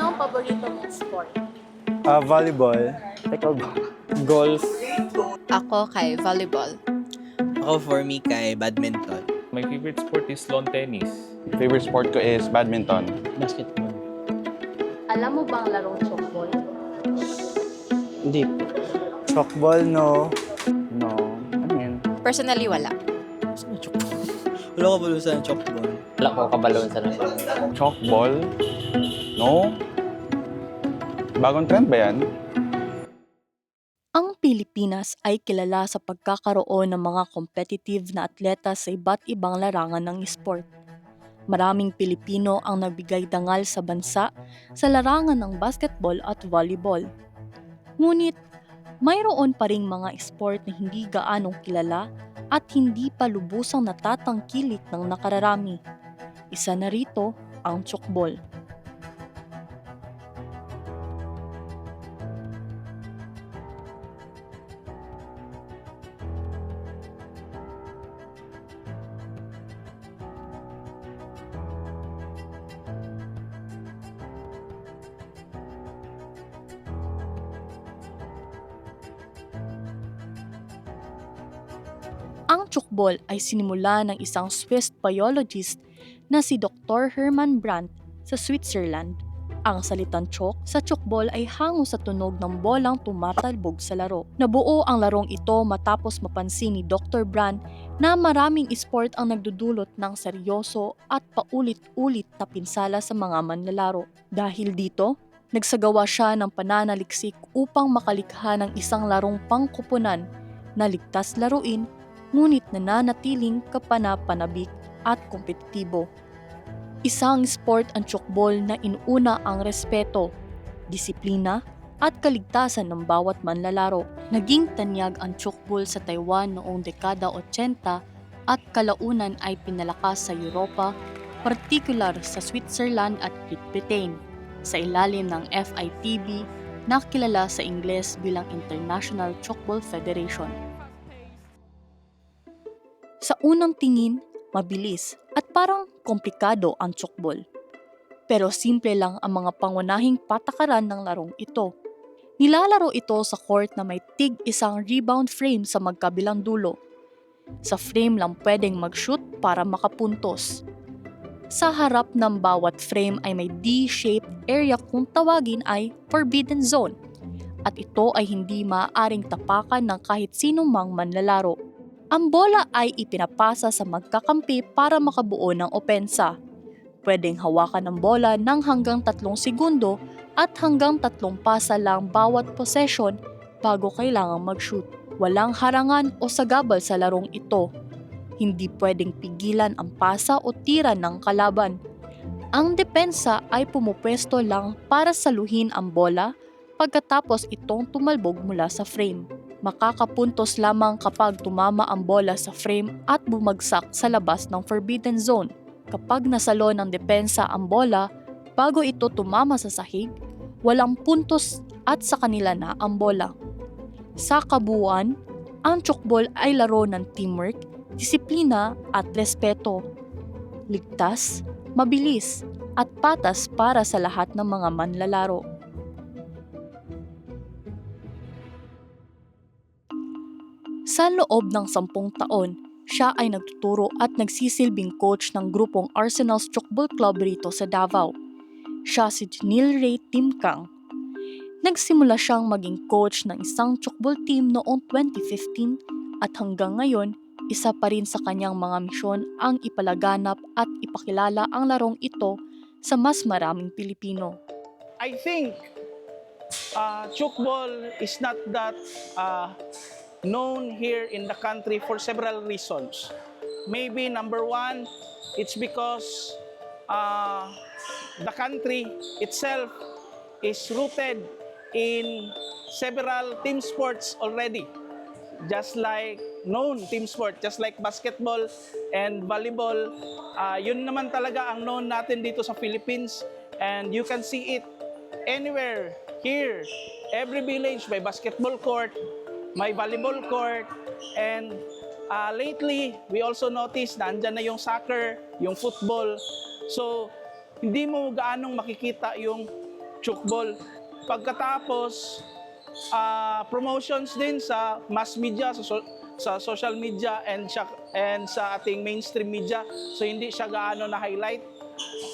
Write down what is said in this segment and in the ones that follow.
Ano ang paborito mong sport? Volleyball. Pickleball. Golf. Ako kay volleyball. Ako for me kay badminton. My favorite sport is lawn tennis. Favorite sport ko is badminton. Basketball. Alam mo bang larong chokbol? Hindi po. Chalkball, no. No. Ano yun? Personally, wala. Saan yung chalkball? Wala ko balo sa chalkball. Wala ko kabalon sa nila. Chalkball? No? Bagong trend ba yan? Ang Pilipinas ay kilala sa pagkakaroon ng mga competitive na atleta sa iba't ibang larangan ng sport. Maraming Pilipino ang nagbigay dangal sa bansa sa larangan ng basketball at volleyball. Ngunit, mayroon pa ring mga sport na hindi gaanong kilala at hindi pa lubusang natatangkilik ng nakararami. Isa na rito ang tsukbol. Ang tsukbol ay sinimula ng isang Swiss biologist na si Dr. Hermann Brandt sa Switzerland. Ang salitang tsok sa tsukbol ay hango sa tunog ng bolang tumatalbog sa laro. Nabuo ang larong ito matapos mapansin ni Dr. Brandt na maraming sport ang nagdudulot ng seryoso at paulit-ulit na pinsala sa mga manlalaro. Dahil dito, nagsagawa siya ng pananaliksik upang makalikha ng isang larong pangkupunan na ligtas laruin ngunit nananatiling kapanapanabik at kompetitibo. Isang sport ang tsukbol na inuna ang respeto, disiplina at kaligtasan ng bawat manlalaro. Naging tanyag ang tsukbol sa Taiwan noong dekada 80 at kalaunan ay pinalakas sa Europa, partikular sa Switzerland at Great Britain, sa ilalim ng FITB na kilala sa Ingles bilang International Tsukbol Federation. Sa unang tingin, mabilis at parang komplikado ang tsukbol. Pero simple lang ang mga pangunahing patakaran ng larong ito. Nilalaro ito sa court na may tig isang rebound frame sa magkabilang dulo. Sa frame lang pwedeng mag-shoot para makapuntos. Sa harap ng bawat frame ay may D-shaped area kung tawagin ay forbidden zone. At ito ay hindi maaaring tapakan ng kahit sinong mang manlalaro. Ang bola ay ipinapasa sa magkakampi para makabuo ng opensa. Pwedeng hawakan ng bola ng hanggang 3 segundo at hanggang 3 pasa lang bawat possession bago kailangang mag-shoot. Walang harangan o sagabal sa larong ito. Hindi pwedeng pigilan ang pasa o tira ng kalaban. Ang depensa ay pumupwesto lang para saluhin ang bola pagkatapos itong tumalbog mula sa frame. Makakapuntos lamang kapag tumama ang bola sa frame at bumagsak sa labas ng forbidden zone. Kapag nasalo ng depensa ang bola bago ito tumama sa sahig, walang puntos at sa kanila na ang bola. Sa kabuuan, ang tsukbol ay laro ng teamwork, disiplina at respeto. Ligtas, mabilis at patas para sa lahat ng mga manlalaro. Sa loob ng 10 taon, siya ay nagtuturo at nagsisilbing coach ng grupong Arsenal's Tsukbol Club rito sa Davao. Siya si Janil Ray Timkang. Nagsimula siyang maging coach ng isang tsukbol team noong 2015 at hanggang ngayon, isa pa rin sa kanyang mga misyon ang ipalaganap at ipakilala ang larong ito sa mas maraming Pilipino. I think Tsukbol is not that known here in the country for several reasons. Maybe number one, it's because the country itself is rooted in several team sports already. Just like known team sport, just like basketball and volleyball, yun naman talaga ang known natin dito sa Philippines. And you can see it anywhere here. Every village may basketball court, may volleyball court, and lately, we also noticed na andyan na yung soccer, yung football. So, hindi mo gaanong makikita yung chukbol. Pagkatapos, promotions din sa mass media, sa social media and sa ating mainstream media. So hindi siya gaano na highlight.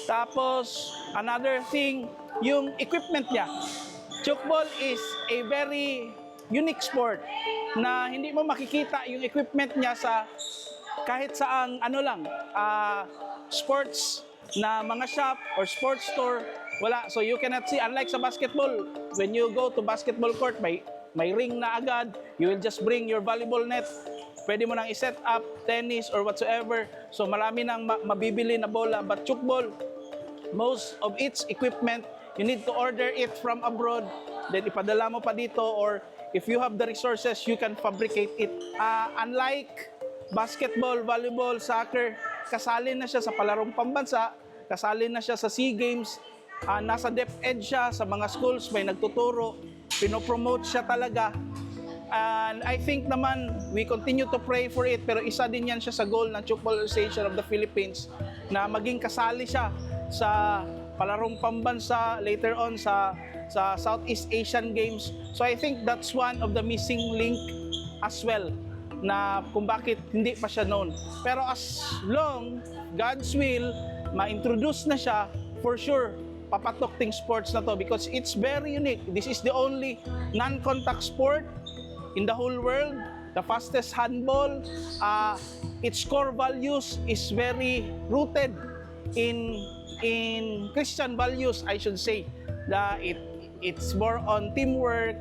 Tapos another thing, yung equipment niya. Chukbol is a very unique sport na hindi mo makikita yung equipment niya sa kahit saang sports na mga shop or sports store. Wala. So you cannot see, unlike sa basketball, when you go to basketball court, may ring na agad. You will just bring your volleyball net. Pwede mo nang i-set up tennis or whatsoever. So marami nang mabibili na bola. But chukbol, most of its equipment, you need to order it from abroad. Then ipadala mo pa dito, or if you have the resources, you can fabricate it. Unlike basketball, volleyball, soccer, kasali na siya sa palarong pambansa, kasali na siya sa SEA Games, nasa DepEd siya, sa mga schools may nagtuturo, pinopromote siya talaga. And I think naman, we continue to pray for it, pero isa din yan siya sa goal ng Chukbol Association of the Philippines na maging kasali siya sa palarong pambansa later on sa Southeast Asian Games. So I think that's one of the missing link as well na kung bakit hindi pa siya known. Pero as long, God's will, ma-introduce na siya, for sure, papatok ting sports na to because it's very unique. This is the only non-contact sport in the whole world. The fastest handball. Its core values is very rooted in Christian values, I should say. It's more on teamwork,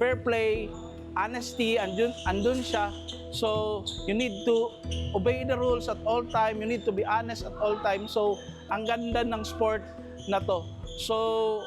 fair play, honesty, andun siya. So, you need to obey the rules at all time. You need to be honest at all time. So, ang ganda ng sport na to. So,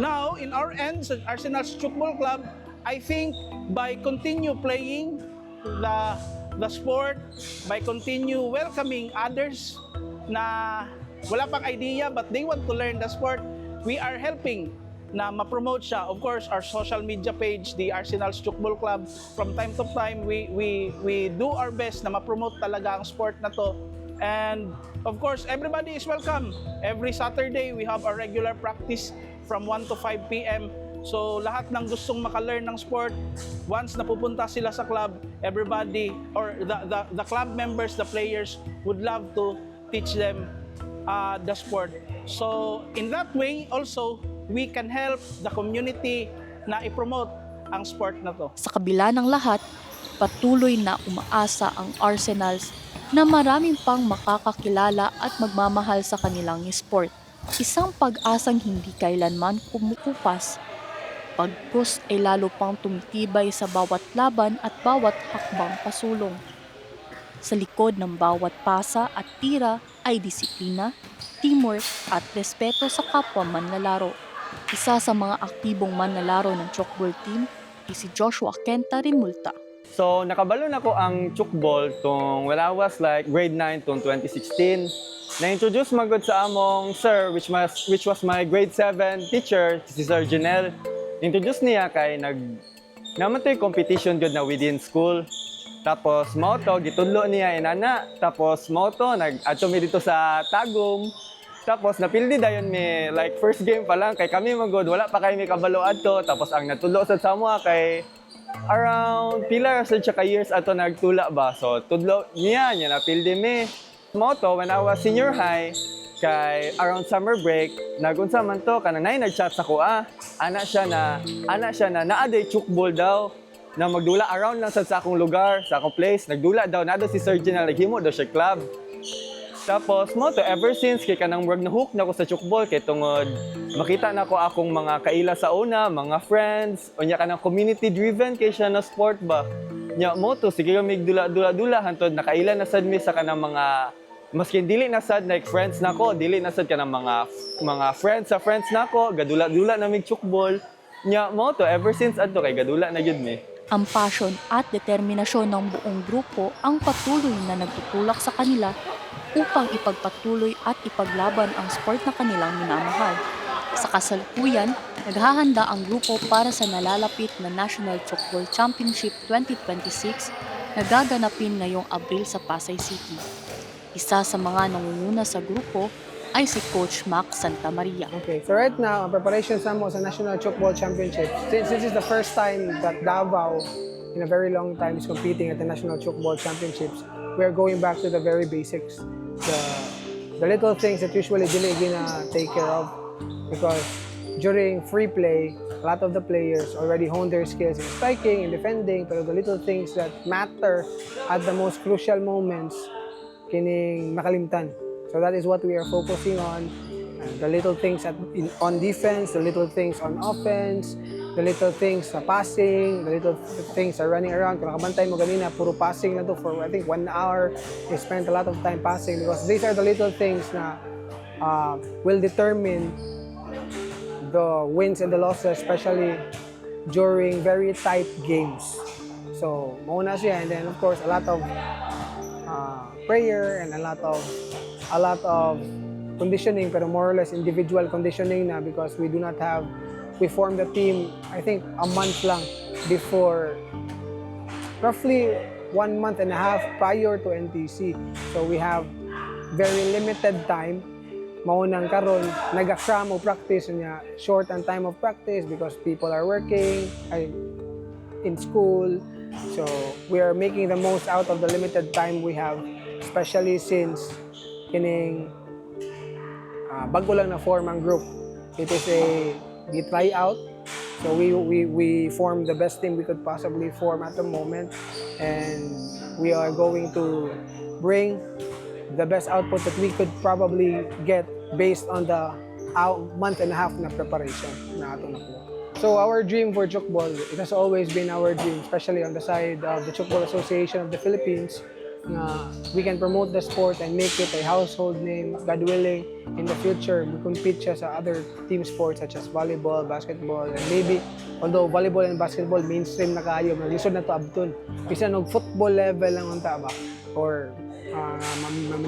now, in our end, sa Arsenal's Chukbol Club, I think by continue playing the sport, by continue welcoming others na wala pang idea but they want to learn the sport, we are helping na ma-promote siya. Of course, our social media page, the Arsenal's Chukbol Club, from time to time, we do our best na ma-promote talaga ang sport na to. And of course, everybody is welcome. Every Saturday, we have a regular practice from 1 to 5 p.m. So lahat ng gustong maka-learn ng sport, once napupunta sila sa club, everybody or the club members, the players would love to teach them the sport. So in that way also, we can help the community na i-promote ang sport na to. Sa kabila ng lahat, patuloy na umaasa ang Arsenals na maraming pang makakakilala at magmamahal sa kanilang sport. Isang pag-asang hindi kailanman kumukupas. Pagkus ay lalo pang tumitibay sa bawat laban at bawat hakbang pasulong. Sa likod ng bawat pasa at tira ay disiplina, teamwork at respeto sa kapwa manlalaro. Isa sa mga aktibong manlalaro ng Chukbol team ay si Joshua Kenta Rimulta. So, nakabalon ako ang chukbol tong when I was like grade 9 tong 2016. Na-introduce magod sa among sir, which was my grade 7 teacher, si Sir Janelle. Introduce niya kay naman to'y competition good na within school. Tapos, mauto, gitudlo niya inana. Tapos, mauto, nag-ato mi dito sa Tagum. Tapos, napildi dayon mi, like first game pa lang, kay kami magod, wala pa kay mi kabalo adto. Tapos, ang natudlo sa Samoa kay around pila sa tsaka years ato nagtula ba. So, tudlo niya napildi mi. Moto, when I was senior high, kay around summer break, nagunsa man to, kananay nag-chat sa kuha. Ana siya na naaday chukbol daw, na magdula around lang sa akong lugar, sa akong place. Nagdula daw, nado si Sir Janelle, naghimo daw siya club. Tapos mo to, ever since, kay kanang work na hook na ko sa chukbol, kay tungod, makita na ko akong mga kaila sa una, mga friends, o niya kanang community-driven kay siya na sport ba. Nya mo to, sige kami dula-dula, hantod, nakaila na sad mi sa kanang mga, maskin dili na sad, like friends na ko, dili na sad kanang mga friends sa friends na ko, gadula-dula na mig chukbol. Nya mo to, ever since adto, kay gadula na yun mi. Ang passion at determinasyon ng buong grupo ang patuloy na nagtutulak sa kanila upang ipagpatuloy at ipaglaban ang sport na kanilang minamahal. Sa kasalukuyan, naghahanda ang grupo para sa nalalapit na National Chukbol Championship 2026 na gaganapin ngayong Abril sa Pasay City. Isa sa mga nangunguna sa grupo ay si Coach Max Santamaria. Okay, so right now, ang preparations namin sa National Chokball Championship, since this is the first time that Davao in a very long time is competing at the National Chokball Championships, we are going back to the very basics. The little things that usually dili gina take care of, because during free play, a lot of the players already hone their skills in striking and defending, pero the little things that matter at the most crucial moments, kining makalimtan. So that is what we are focusing on. The little things on defense, the little things on offense, the little things sa passing, the little things sa running around. Kung nakabantay mo ganina, puro passing na to for I think 1 hour. We spent a lot of time passing because these are the little things na will determine the wins and the losses, especially during very tight games. So, mauna siya, and then of course a lot of prayer and a lot of conditioning, pero more or less individual conditioning na, because we formed the team I think a month lang before, roughly 1 month and a half prior to NTC. So we have very limited time. Maunang karon nag-cram o practice niya, short ang time of practice because people are working in school. So we are making the most out of the limited time we have, especially since kining bago lang na form ang group. It is we try out. So we formed the best team we could possibly form at the moment, and we are going to bring the best output that we could probably get based on the month and a half na preparation na ato nakuha. So our dream for Chokball, it has always been our dream, especially on the side of the Chokball Association of the Philippines, na we can promote the sport and make it a household name. God willing, in the future, we compete siya sa other team sports such as volleyball, basketball, and maybe, although volleyball and basketball mainstream na kayo, lisod na to abton. Bisa nog football level lang unta ba, or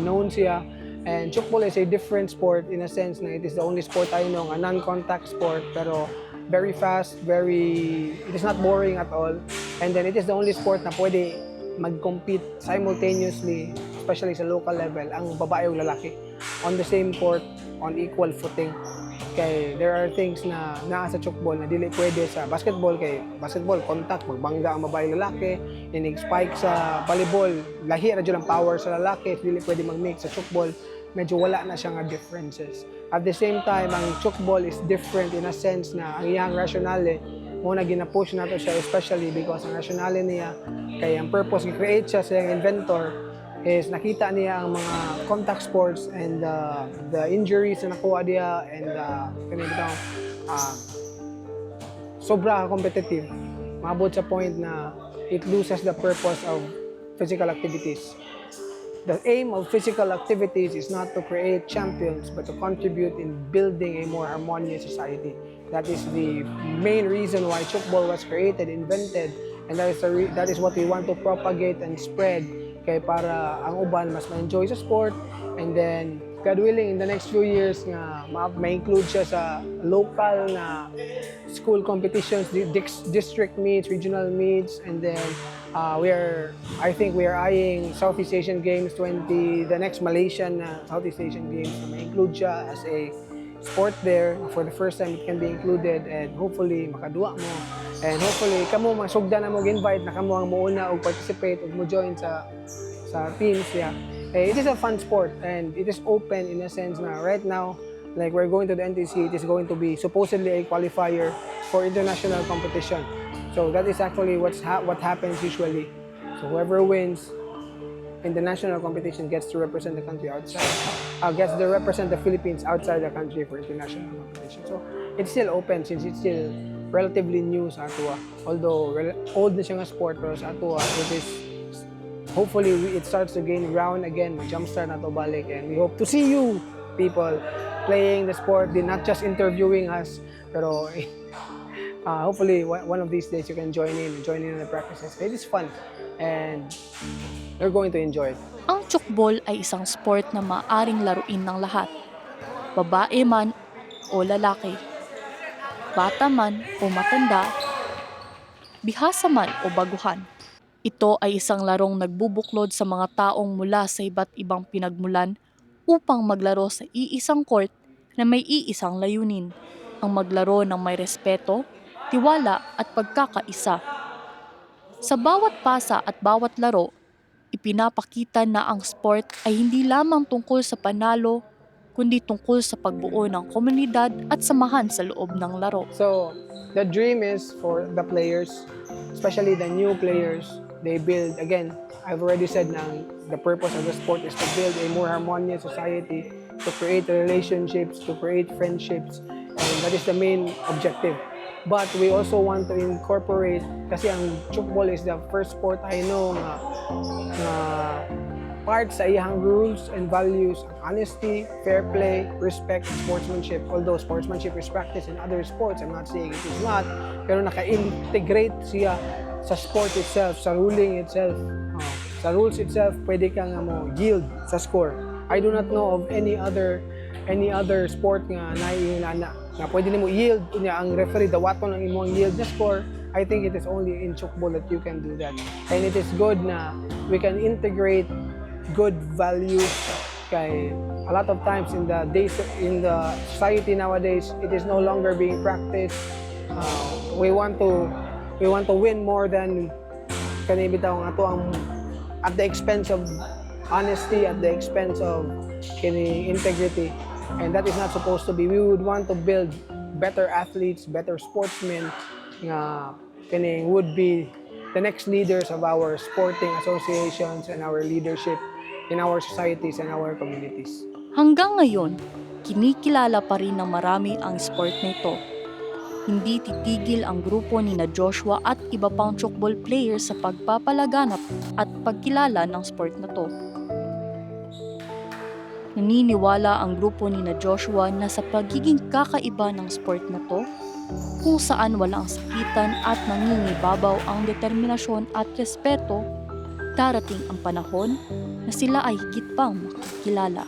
known siya. And Chokball is a different sport in a sense na it is the only sport I know, a non-contact sport, pero very fast, it is not boring at all. And then it is the only sport na pwede mag-compete simultaneously, especially sa local level, ang babae o lalaki on the same court, on equal footing. Kay there are things na naa sa Chokball na dili pwede sa basketball. Kay basketball, contact, magbangga ang babae lalaki, inig-spike sa volleyball, lahi ra jud ang power sa lalaki, dili pwede mag-mix. Sa Chokball, medyo wala na siya nga differences. At the same time, ang Chokball is different in a sense na ang iyang rationale, muna gina-push nato siya, especially because ang rationale niya, kay ang purpose, i-create siya sa iyang inventor, is nakita niya ang mga contact sports and the injuries na nakuha niya, and sobra competitive. Maabot sa point na it loses the purpose of physical activities. The aim of physical activities is not to create champions, but to contribute in building a more harmonious society. That is the main reason why Chokball was created, invented, and that is what we want to propagate and spread, kay para ang uban mas ma-enjoy sa sport. And then, God willing, in the next few years nga ma-include siya sa local na school competitions, district meets, regional meets, and then I think we are eyeing Southeast Asian Games 20, the next Malaysian Southeast Asian Games, na ma-include siya as a sport there. For the first time, it can be included, and hopefully makaduwa mo. And hopefully, kamo masugda na mo invite na kamo ang muuna o participate o mo join sa teams. Yeah. It is a fun sport, and it is open in a sense na right now, like we're going to the NTC, it is going to be supposedly a qualifier for international competition. So that is actually what happens usually. So whoever wins in the national competition gets to represent the country outside, gets to represent the Philippines outside the country for international competition. So it's still open since it's still relatively new sa atua. Although old na siya nga sport, pero sa atua, it is hopefully it starts to gain ground again, jumpstart na to balik, and we hope to see you people playing the sport, not just interviewing us, pero hopefully one of these days you can join in the practices. It is fun and you're going to enjoy it. Ang Chokball ay isang sport na maaring laruin ng lahat, babae man o lalaki, bata man o matanda, bihasa man o baguhan. Ito ay isang larong nagbubuklod sa mga taong mula sa iba't ibang pinagmulan upang maglaro sa iisang court na may iisang layunin, ang maglaro ng may respeto, tiwala at pagkakaisa. Sa bawat pasa at bawat laro, ipinapakita na ang sport ay hindi lamang tungkol sa panalo, kundi tungkol sa pagbuo ng komunidad at samahan sa loob ng laro. So the dream is for the players, especially the new players, they build, again, I've already said na the purpose of the sport is to build a more harmonious society, to create relationships, to create friendships, and that is the main objective. But we also want to incorporate, kasi ang chukbol is the first sport I know na part sa iyang rules and values, honesty, fair play, respect, sportsmanship. Although sportsmanship is practiced in other sports, I'm not saying it is not, pero naka-integrate siya sa sport itself, sa ruling itself. Sa rules itself, pwede kang mo yield sa score. I do not know of any other sport nga na pwede nimo yield ang referee dawaton ang imong yield na score. I think it is only in chukbol that you can do that. And it is good na we can integrate good values kay a lot of times in the society nowadays, it is no longer being practiced. We want to win more than kanhi bitaw nga ato ang at the expense of honesty, at the expense of integrity. And that is not supposed to be. We would want to build better athletes, better sportsmen nga kining would be the next leaders of our sporting associations and our leadership in our societies and our communities. Hanggang ngayon, kinikilala pa rin ng marami ang sport na ito. Hindi titigil ang grupo ni na Joshua at iba pang chukbol players sa pagpapalaganap at pagkilala ng sport na to. Naniniwala ang grupo ni na Joshua na sa pagiging kakaiba ng sport na to, kung saan walang sakitan at nangingibabaw ang determinasyon at respeto, darating ang panahon na sila ay higit pang makikilala.